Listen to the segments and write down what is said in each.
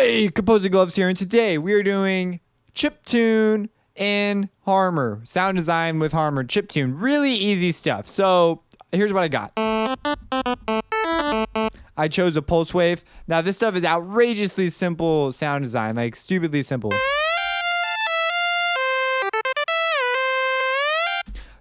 Hey, Composing Gloves here, and today we are doing Chiptune and Harmor. Sound design with Harmor, Chiptune. Really easy stuff. So here's what I got. I chose a pulse wave. Now this stuff is outrageously simple sound design, like stupidly simple.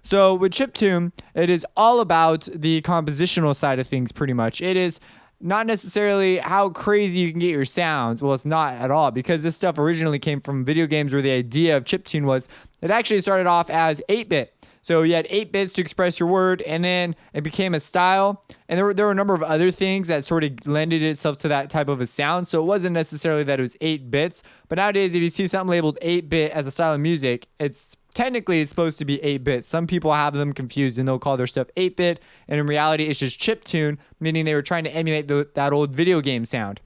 So with Chiptune, it is all about the compositional side of things pretty much. It is not necessarily how crazy you can get your sounds. Well, it's not at all, because this stuff originally came from video games where the idea of chiptune was it actually started off as 8-bit. So you had 8 bits to express your word, and then it became a style. And there were a number of other things that sort of lended itself to that type of a sound. So it wasn't necessarily that it was 8 bits. But nowadays, if you see something labeled 8-bit as a style of music, it's supposed to be 8-bit. Some people have them confused and they'll call their stuff 8-bit, and in reality it's just chiptune, meaning they were trying to emulate that old video game sound.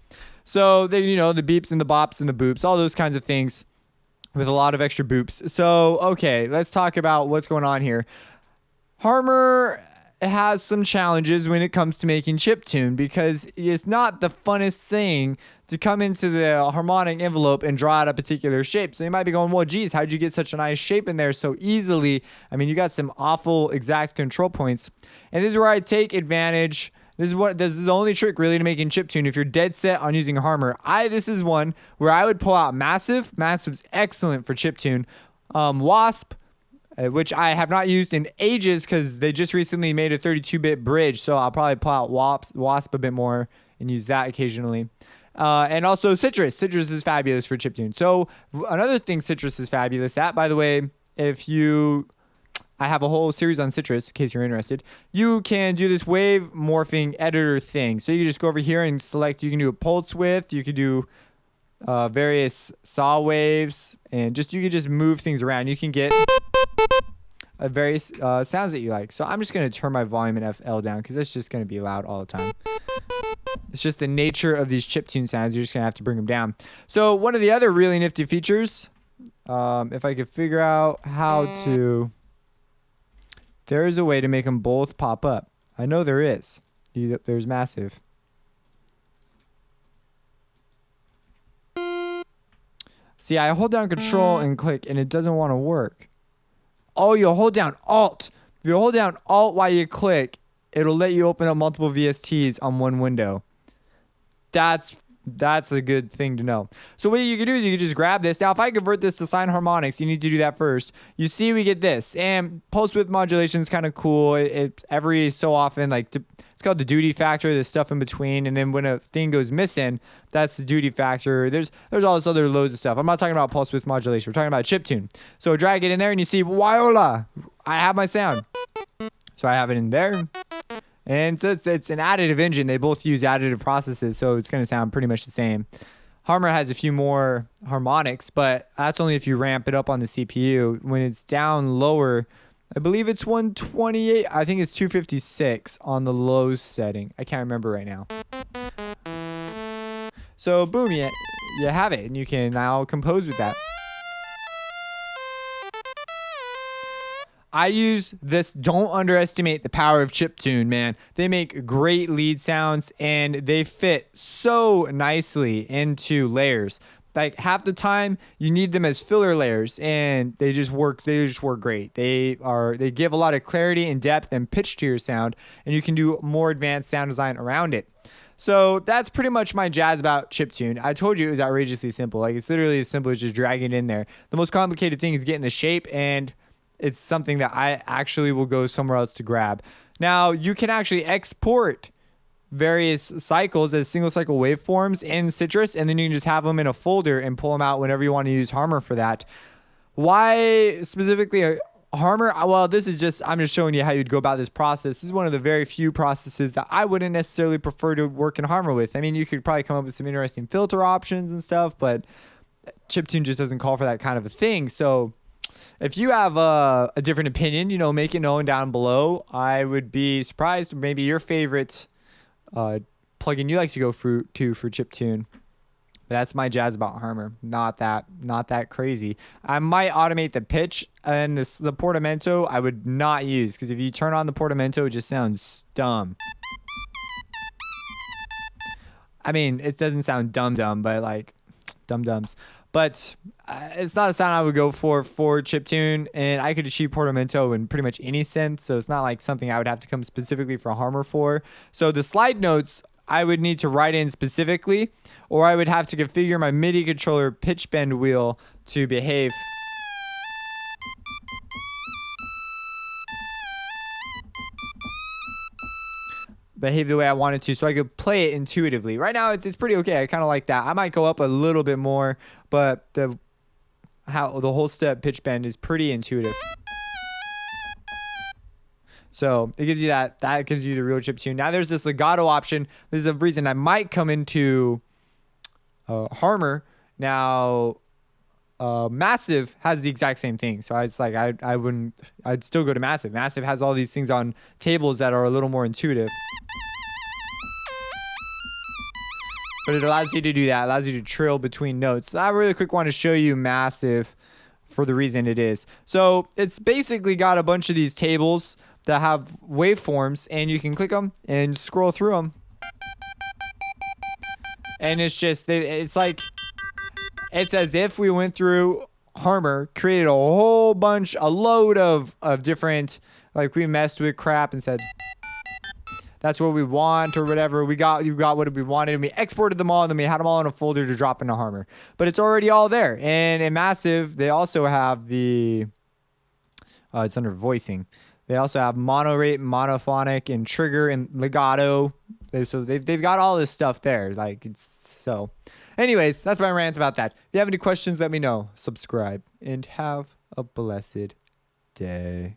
So they, the beeps and the bops and the boops, all those kinds of things with a lot of extra boops. So okay, let's talk about what's going on here. Harmor has some challenges when it comes to making chiptune, because it's not the funnest thing to come into the harmonic envelope and draw out a particular shape. So you might be going, well, geez, how'd you get such a nice shape in there so easily? I mean, you got some awful exact control points. And this is where I take advantage. This is the only trick really to making chiptune if you're dead set on using Harmor. This is one where I would pull out Massive. Massive's excellent for chiptune. Wasp, which I have not used in ages because they just recently made a 32-bit bridge, so I'll probably pull out Wasp a bit more and use that occasionally. And also Citrus. Citrus is fabulous for chiptune. So another thing Citrus is fabulous at, by the way, I have a whole series on Citrus in case you're interested. You can do this wave morphing editor thing. So you just go over here and select, you can do a pulse width, you can do various saw waves, and you can just move things around. You can get various sounds that you like. So I'm just going to turn my volume and FL down because it's just going to be loud all the time. It's just the nature of these chiptune sounds. You're just going to have to bring them down. So one of the other really nifty features, if I could figure out how to, there is a way to make them both pop up. I know there is. There's Massive. See, I hold down Control and click, and it doesn't want to work. Oh, you hold down Alt. If you hold down Alt while you click, it'll let you open up multiple VSTs on one window. That's a good thing to know. So what you can do is you can just grab this. Now, if I convert this to sine harmonics, you need to do that first. You see we get this. And pulse width modulation is kind of cool. It every so often, it's called the duty factor, the stuff in between. And then when a thing goes missing, that's the duty factor. There's all this other loads of stuff. I'm not talking about pulse width modulation. We're talking about chiptune. So drag it in there and you see, voila, I have my sound. So I have it in there. And so it's an additive engine. They both use additive processes, so it's going to sound pretty much the same. Harmor has a few more harmonics, but that's only if you ramp it up on the CPU. When it's down lower, I believe it's 128. I think it's 256 on the low setting. I can't remember right now. So boom, you have it, and you can now compose with that. I use this. Don't underestimate the power of chiptune, man. They make great lead sounds, and they fit so nicely into layers. Like half the time you need them as filler layers, and they just work great. They give a lot of clarity and depth and pitch to your sound, and you can do more advanced sound design around it. So that's pretty much my jazz about chiptune. I told you it was outrageously simple. Like, it's literally as simple as just dragging it in there. The most complicated thing is getting the shape, and it's something that I actually will go somewhere else to grab. Now, you can actually export various cycles as single cycle waveforms in Citrus, and then you can just have them in a folder and pull them out whenever you want to use Harmor for that. Why specifically Harmor? Well, I'm just showing you how you'd go about this process. This is one of the very few processes that I wouldn't necessarily prefer to work in Harmor with. I mean, you could probably come up with some interesting filter options and stuff, but chiptune just doesn't call for that kind of a thing. So if you have a different opinion, make it known down below. I would be surprised. Maybe your favorite plugin you like to go for chiptune. That's my jazz about Harmor. Not that crazy. I might automate the pitch, and the portamento I would not use, because if you turn on the portamento, it just sounds dumb. I mean, it doesn't sound dumb, but dum-dums. But it's not a sound I would go for Chiptune, and I could achieve portamento in pretty much any synth, so it's not like something I would have to come specifically for Harmor for. So the slide notes I would need to write in specifically, or I would have to configure my MIDI controller pitch bend wheel to behave the way I wanted to, so I could play it intuitively. Right now, it's pretty okay. I kind of like that. I might go up a little bit more, but the whole step pitch bend is pretty intuitive. So it gives you that gives you the real chiptune. Now there's this legato option. This is a reason I might come into Harmor. Now Massive has the exact same thing. So it's like I'd still go to Massive. Massive has all these things on tables that are a little more intuitive. But it allows you to do that. It allows you to trill between notes. So I really quick want to show you Massive for the reason it is. So it's basically got a bunch of these tables that have waveforms, and you can click them and scroll through them. And it's just, it's like, it's as if we went through Harmor, created a load of different, like we messed with crap and said, that's what we want or whatever. You got what we wanted, and we exported them all, and then we had them all in a folder to drop into Harmor. But it's already all there. And in Massive, they also have the, it's under voicing. They also have monorate, monophonic, and trigger and legato. So they've got all this stuff there. Like, it's so. Anyways, that's my rant about that. If you have any questions, let me know. Subscribe and have a blessed day.